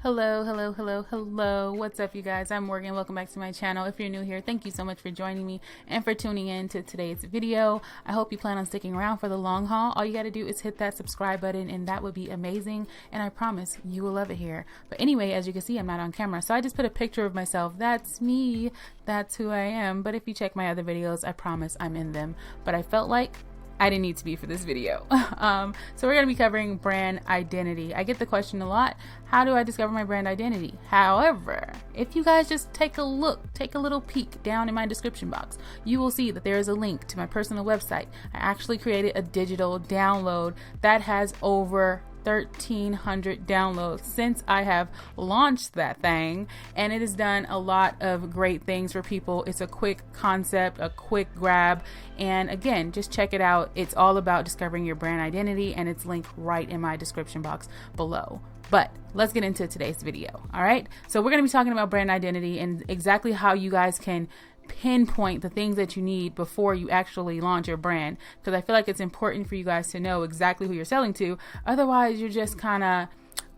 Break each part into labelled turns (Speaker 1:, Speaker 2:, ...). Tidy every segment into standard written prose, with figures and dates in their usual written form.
Speaker 1: Hello. What's up, you guys? I'm Morgan. Welcome back to my channel. If you're new here, thank you so much for joining me and for tuning in to today's video. I hope you plan on sticking around for the long haul. All you got to do is hit that subscribe button and that would be amazing. And I promise you will love it here. But anyway, as you can see, I'm not on camera. So I just put a picture of myself. That's me. That's who I am. But if you check my other videos, I promise I'm in them. But I felt like I didn't need to be for this video. So we're going to be covering brand identity. I get the question a lot, how do I discover my brand identity? However, if you guys just take a little peek down in my description box, you will see that there is a link to my personal website. I actually created a digital download that has over 1,300 downloads since I have launched that thing, and it has done a lot of great things for people. It's a quick concept, a quick grab, and again, just check it out. It's all about discovering your brand identity, and it's linked right in my description box below. But let's get into today's video. All right, so we're going to be talking about brand identity and exactly how you guys can pinpoint the things that you need before you actually launch your brand, because I feel like it's important for you guys to know exactly who you're selling to. Otherwise, you're just kind of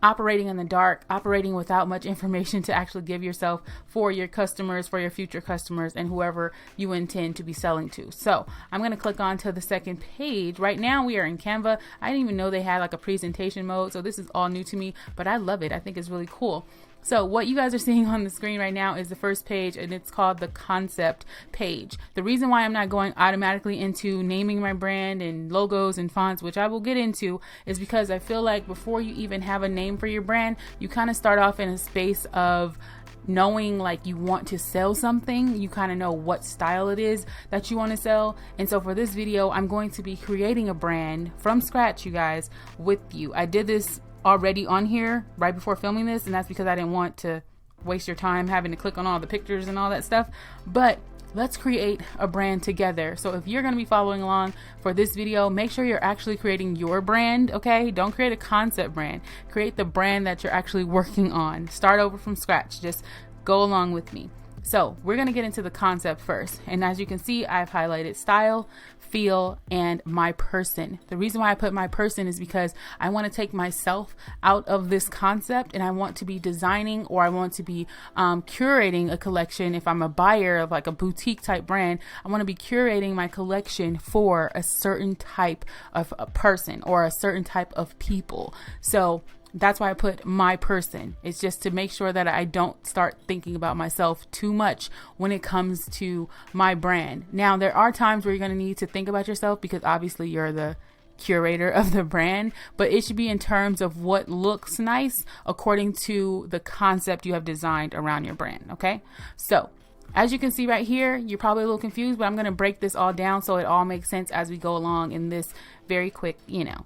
Speaker 1: operating in the dark, operating without much information to actually give yourself for your customers, for your future customers, and whoever you intend to be selling to. So I'm going to click on to the second page. Right now we are in Canva. I didn't even know they had like a presentation mode, so this is all new to me, but I love it. I think it's really cool. So what you guys are seeing on the screen right now is the first page, and it's called the concept page. The reason why I'm not going automatically into naming my brand and logos and fonts, which I will get into, is because I feel like before you even have a name for your brand, you kind of start off in a space of knowing like you want to sell something. You kind of know what style it is that you want to sell. And so for this video, I'm going to be creating a brand from scratch, you guys, with you. I did this already on here right before filming this, and that's because I didn't want to waste your time having to click on all the pictures and all that stuff. But let's create a brand together. So if you're going to be following along for this video, make sure you're actually creating your brand. Okay, don't create a concept brand, create the brand that you're actually working on. Start over from scratch, just go along with me. So we're going to get into the concept first, and as you can see, I've highlighted style, feel, and my person. The reason why I put my person is because I want to take myself out of this concept, and I want to be designing, or I want to be curating a collection. If I'm a buyer of like a boutique type brand, I want to be curating my collection for a certain type of a person or a certain type of people. So that's why I put my person. It's just to make sure that I don't start thinking about myself too much when it comes to my brand. Now, there are times where you're going to need to think about yourself because obviously you're the curator of the brand, but it should be in terms of what looks nice according to the concept you have designed around your brand. Okay, so as you can see right here, you're probably a little confused, but I'm going to break this all down so it all makes sense as we go along in this very quick,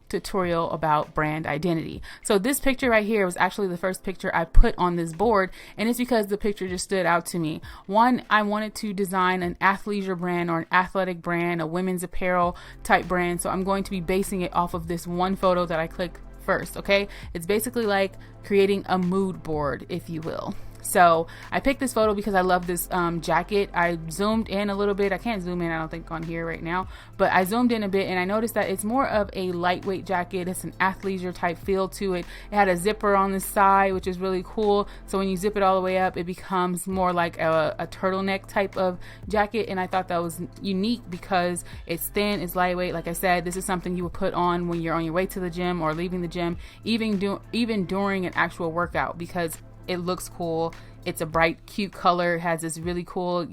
Speaker 1: tutorial about brand identity. So this picture right here was actually the first picture I put on this board, and it's because the picture just stood out to me. One, I wanted to design an athleisure brand or an athletic brand, a women's apparel type brand. So I'm going to be basing it off of this one photo that I clicked first. Okay, it's basically like creating a mood board, if you will. So I picked this photo because I love this jacket. I zoomed in a little bit. I can't zoom in, I don't think, on here right now, but I zoomed in a bit and I noticed that it's more of a lightweight jacket. It's an athleisure type feel to it. It had a zipper on the side, which is really cool. So when you zip it all the way up, it becomes more like a turtleneck type of jacket. And I thought that was unique because it's thin, it's lightweight. Like I said, this is something you would put on when you're on your way to the gym or leaving the gym, even during an actual workout, because it looks cool. It's a bright, cute color. It has this really cool,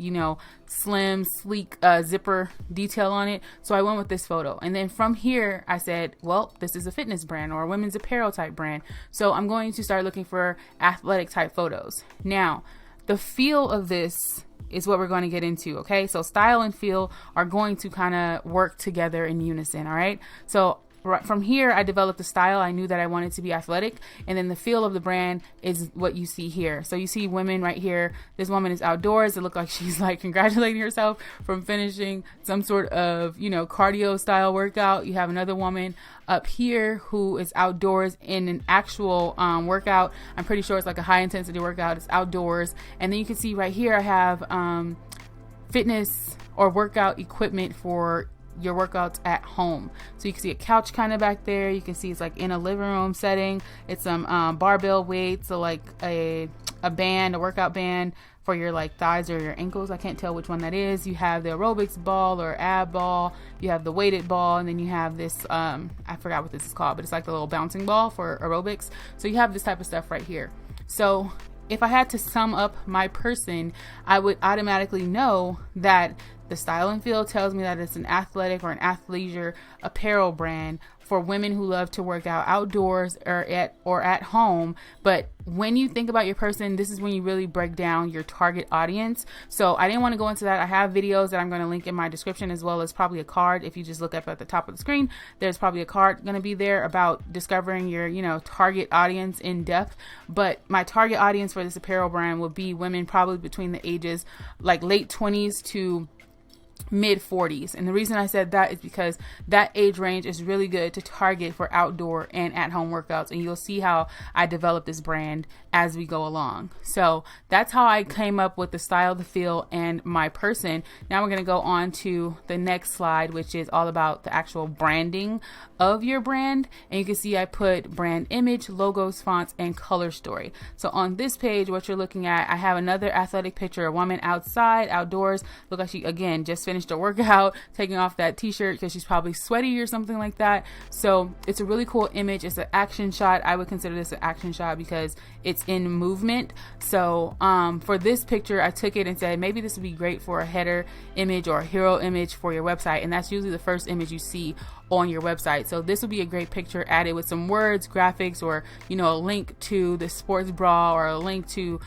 Speaker 1: slim, sleek zipper detail on it. So I went with this photo. And then from here, I said, well, this is a fitness brand or a women's apparel type brand. So I'm going to start looking for athletic type photos. Now, the feel of this is what we're going to get into. Okay, so style and feel are going to kind of work together in unison. All right, so from here, I developed a style. I knew that I wanted to be athletic, and then the feel of the brand is what you see here. So you see women right here. This woman is outdoors. It looked like she's like congratulating herself from finishing some sort of, cardio style workout. You have another woman up here who is outdoors in an actual workout. I'm pretty sure it's like a high intensity workout. It's outdoors. And then you can see right here, I have fitness or workout equipment for your workouts at home. So you can see a couch kind of back there. You can see it's like in a living room setting. It's some barbell weights, so like a band, a workout band for your like thighs or your ankles. I can't tell which one that is. You have the aerobics ball or ab ball. You have the weighted ball, and then you have this I forgot what this is called, but it's like the little bouncing ball for aerobics. So you have this type of stuff right here. So if I had to sum up my person, I would automatically know that the Style and Feel tells me that it's an athletic or an athleisure apparel brand for women who love to work out outdoors or at home. But when you think about your person, this is when you really break down your target audience. So I didn't want to go into that. I have videos that I'm going to link in my description, as well as probably a card. If you just look up at the top of the screen, there's probably a card going to be there about discovering your, target audience in depth. But my target audience for this apparel brand would be women probably between the ages like late 20s to mid 40s. And the reason I said that is because that age range is really good to target for outdoor and at home workouts. And you'll see how I develop this brand as we go along. So that's how I came up with the Style, the Feel, and my person. Now we're going to go on to the next slide, which is all about the actual branding of your brand. And you can see I put brand image, logos, fonts, and color story. So on this page, what you're looking at, I have another athletic picture, a woman outside, outdoors. Look like she, again, just finished a workout, taking off that t-shirt because she's probably sweaty or something like that. So it's a really cool image. It's an action shot. I would consider this an action shot because it's in movement. So for this picture, I took it and said maybe this would be great for a header image or a hero image for your website, and that's usually the first image you see on your website. So this would be a great picture added with some words, graphics, or a link to the sports bra or a link to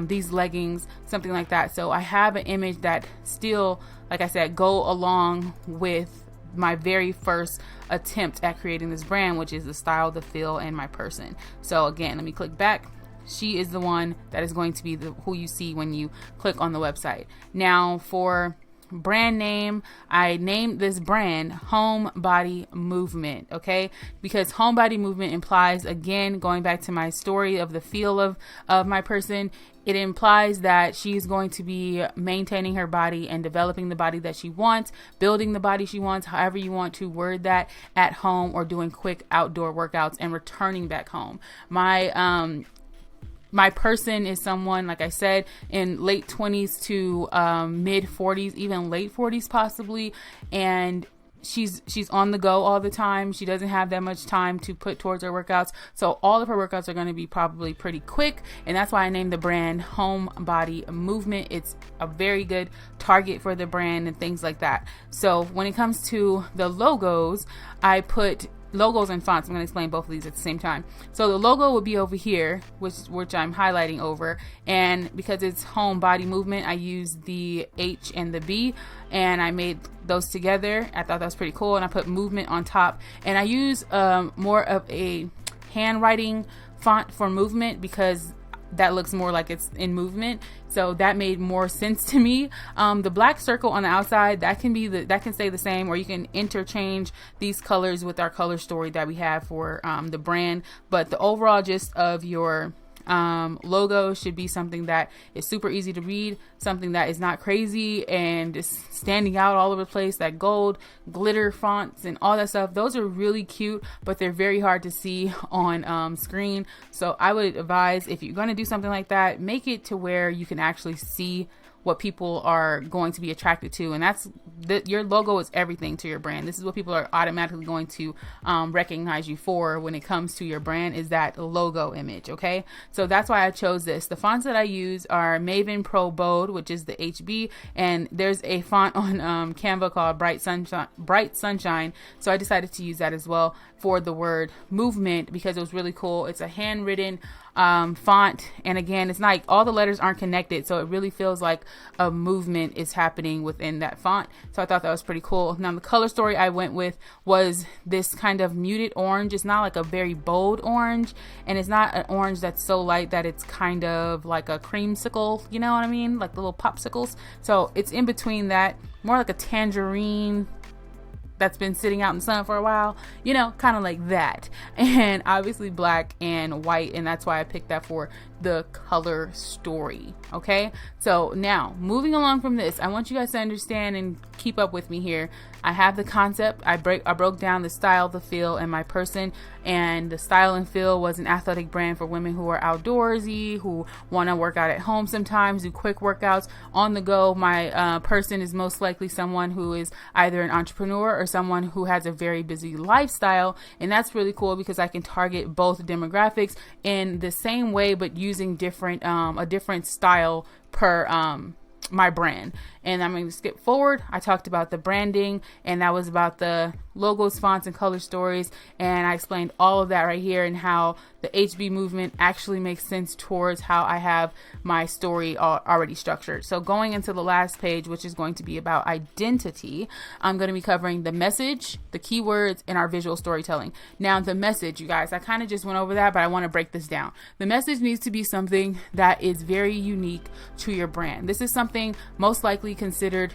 Speaker 1: these leggings, something like that. So I have an image that still, like I said, go along with my very first attempt at creating this brand, which is the Style, the Feel, and my person. So again, let me click back. She is the one that is going to be who you see when you click on the website. Now for brand name, I named this brand Home Body Movement, okay? Because home body movement implies, again, going back to my story of the feel of my person, it implies that she's going to be maintaining her body and developing the body that she wants, building the body she wants, however you want to word that, at home, or doing quick outdoor workouts and returning back home. My person is someone, like I said, in late 20s to mid 40s, even late 40s possibly, and she's on the go all the time. She doesn't have that much time to put towards her workouts, so all of her workouts are going to be probably pretty quick, and that's why I named the brand Home Body Movement. It's a very good target for the brand and things like that. So when it comes to the logos, I put logos and fonts. I'm going to explain both of these at the same time. So the logo will be over here, which I'm highlighting over, and because it's Home Body Movement, I used the H and the B, and I made those together. I thought that was pretty cool, and I put movement on top, and I use more of a handwriting font for movement because that looks more like it's in movement, so that made more sense to me. The black circle on the outside, that can stay the same, or you can interchange these colors with our color story that we have for the brand. But the overall gist of your logo should be something that is super easy to read, something that is not crazy and just standing out all over the place. That gold glitter fonts and all that stuff, those are really cute, but they're very hard to see on screen. So I would advise, if you're going to do something like that, make it to where you can actually see what people are going to be attracted to, and that's your logo is everything to your brand. This is what people are automatically going to recognize you for when it comes to your brand, is that logo image. Okay, so that's why I chose this. The fonts that I use are Maven Pro Bold, which is the HB, and there's a font on Canva called Bright Sunshine, so I decided to use that as well for the word movement because it was really cool. It's a handwritten font, and again, it's not like all the letters aren't connected, so it really feels like a movement is happening within that font. So I thought that was pretty cool. Now the color story I went with was this kind of muted orange. It's not like a very bold orange, and it's not an orange that's so light that it's kind of like a creamsicle, you know what I mean, like the little popsicles. So it's in between that, more like a tangerine that's been sitting out in the sun for a while, you know, kind of like that. And obviously black and white, and that's why I picked that for the color story. Okay, so now moving along from this, I want you guys to understand and keep up with me here. I have the concept. I broke down the style, the feel, and my person. And the style and feel was an athletic brand for women who are outdoorsy, who want to work out at home sometimes, do quick workouts on the go. My person is most likely someone who is either an entrepreneur or someone who has a very busy lifestyle. And that's really cool because I can target both demographics in the same way, but using different a different style per my brand. And I'm going to skip forward. I talked about the branding, and that was about the logos, fonts, and color stories. And I explained all of that right here and how the HB movement actually makes sense towards how I have my story already structured. So going into the last page, which is going to be about identity, I'm going to be covering the message, the keywords, and our visual storytelling. Now, the message, you guys, I kind of just went over that, but I want to break this down. The message needs to be something that is very unique to your brand. This is something most likely considered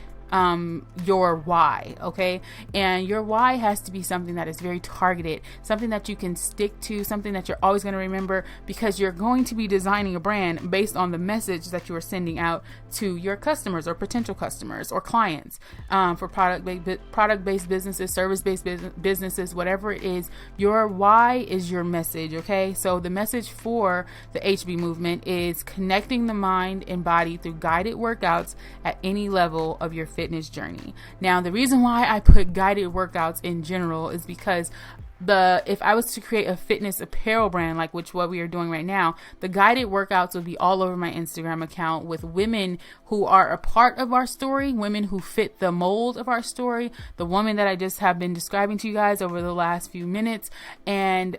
Speaker 1: your why, okay? And your why has to be something that is very targeted, something that you can stick to, something that you're always going to remember, because you're going to be designing a brand based on the message that you are sending out to your customers or potential customers or clients. For product-based businesses, service-based businesses, whatever it is, your why is your message, okay? So the message for the HB movement is connecting the mind and body through guided workouts at any level of your fitness journey. Now, the reason why I put guided workouts in general is because if I was to create a fitness apparel brand, like what we are doing right now, the guided workouts would be all over my Instagram account with women who are a part of our story, women who fit the mold of our story, the woman that I just have been describing to you guys over the last few minutes. And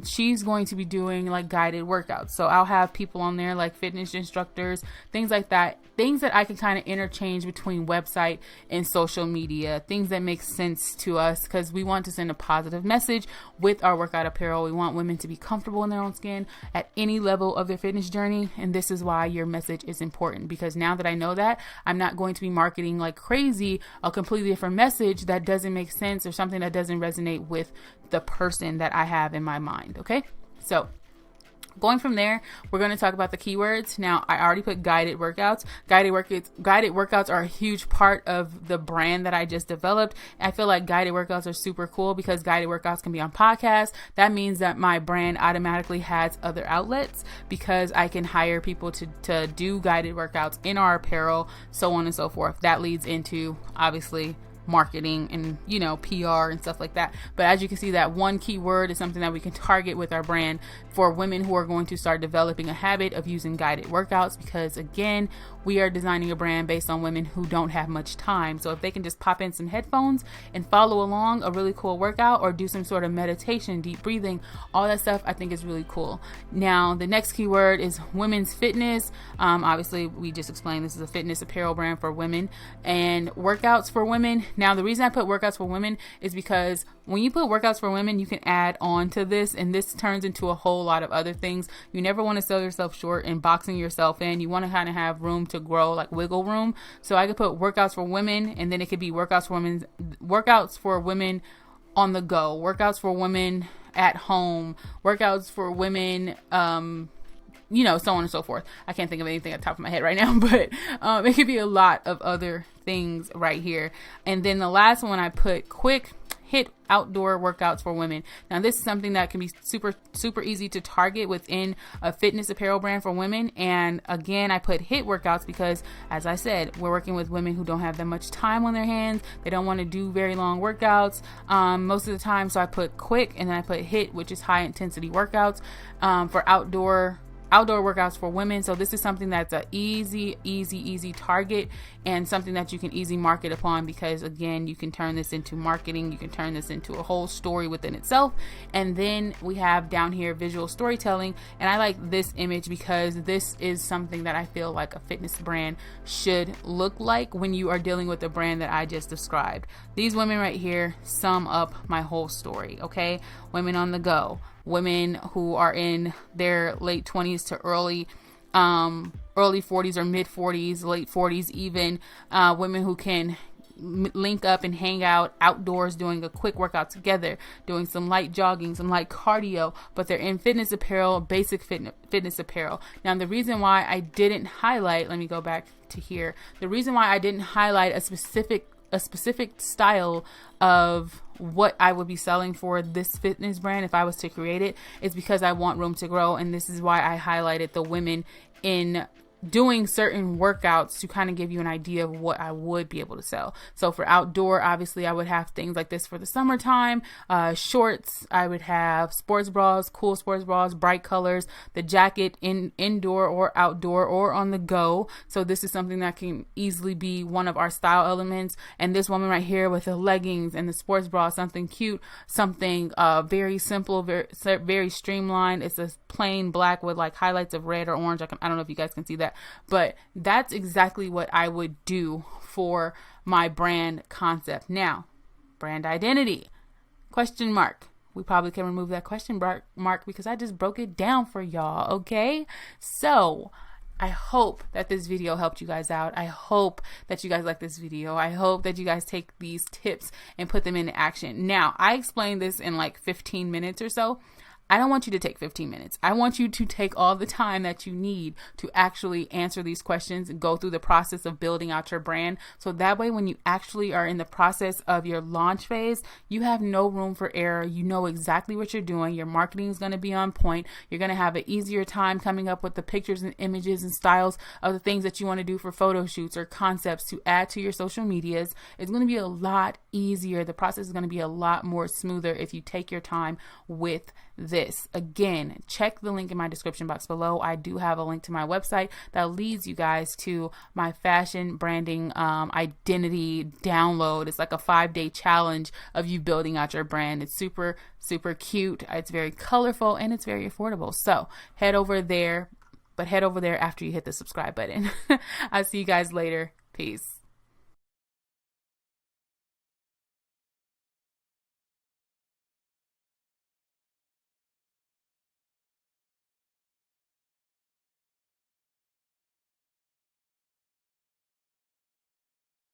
Speaker 1: she's going to be doing like guided workouts. So I'll have people on there like fitness instructors, things like that, things that I can kind of interchange between website and social media, things that make sense to us, because we want to send a positive message with our workout apparel. We want women to be comfortable in their own skin at any level of their fitness journey. And this is why your message is important, because now that I know that, I'm not going to be marketing like crazy a completely different message that doesn't make sense or something that doesn't resonate with the person that I have in my mind. Okay, so going from there, we're going to talk about the keywords. Now, I already put guided workouts. Guided workouts are a huge part of the brand that I just developed. I feel like guided workouts are super cool because guided workouts can be on podcasts. That means that my brand automatically has other outlets because I can hire people to do guided workouts in our apparel, so on and so forth. That leads into, obviously, marketing and, you know, PR and stuff like that. But as you can see, that one keyword is something that we can target with our brand for women who are going to start developing a habit of using guided workouts, because again, we are designing a brand based on women who don't have much time. So if they can just pop in some headphones and follow along a really cool workout or do some sort of meditation, deep breathing, all that stuff, I think is really cool. Now, the next keyword is women's fitness. Obviously, we just explained this is a fitness apparel brand for women and workouts for women. Now, the reason I put workouts for women is because when you put workouts for women, you can add on to this, and this turns into a whole lot of other things. You never want to sell yourself short and boxing yourself in. You want to kind of have room to grow, like wiggle room. So I could put workouts for women, and then it could be workouts for women on the go, workouts for women at home, workouts for women, you know, so on and so forth. I can't think of anything at the top of my head right now, but it could be a lot of other things right here. And then the last one I put quick hit outdoor workouts for women. Now, this is something that can be super easy to target within a fitness apparel brand for women. And again, I put hit workouts because, as I said, we're working with women who don't have that much time on their hands. They don't want to do very long workouts most of the time. So I put quick, and then I put hit, which is high intensity workouts for outdoor workouts for women. So this is something that's a easy target and something that you can easily market upon, because again, you can turn this into marketing. You can turn this into a whole story within itself. And then we have down here visual storytelling. And I like this image because this is something that I feel like a fitness brand should look like when you are dealing with the brand that I just described. These women right here sum up my whole story. Okay. Women on the go, women who are in their late 20s to early 40s or mid 40s, late 40s even, women who can link up and hang out outdoors doing a quick workout together, doing some light jogging, some light cardio, but they're in fitness apparel, basic fitness apparel. Now, the reason why I didn't highlight, let me go back to here. The reason why I didn't highlight a specific style of what I would be selling for this fitness brand if I was to create it is because I want room to grow. And this is why I highlighted the women in doing certain workouts to kind of give you an idea of what I would be able to sell. So for outdoor, obviously I would have things like this for the summertime, shorts. I would have sports bras, cool sports bras, bright colors, the jacket indoor or outdoor or on the go. So this is something that can easily be one of our style elements. And this woman right here with the leggings and the sports bra, something cute, something very simple, very streamlined. It's a plain black with like highlights of red or orange. I don't know if you guys can see that. But that's exactly what I would do for my brand concept. Now, brand identity, question mark. We probably can remove that question mark because I just broke it down for y'all, okay? So I hope that this video helped you guys out. I hope that you guys like this video. I hope that you guys take these tips and put them into action. Now, I explained this in like 15 minutes or so. I don't want you to take 15 minutes. I want you to take all the time that you need to actually answer these questions and go through the process of building out your brand. So that way, when you actually are in the process of your launch phase, you have no room for error. You know exactly what you're doing. Your marketing is going to be on point. You're going to have an easier time coming up with the pictures and images and styles of the things that you want to do for photo shoots or concepts to add to your social medias. It's going to be a lot easier. The process is going to be a lot more smoother if you take your time with this. Again, check the link in my description box below. I do have a link to my website that leads you guys to my fashion branding identity download. It's like a 5-day challenge of you building out your brand. It's super, super cute. It's very colorful and it's very affordable. So head over there, but head over there after you hit the subscribe button. I'll see you guys later. Peace.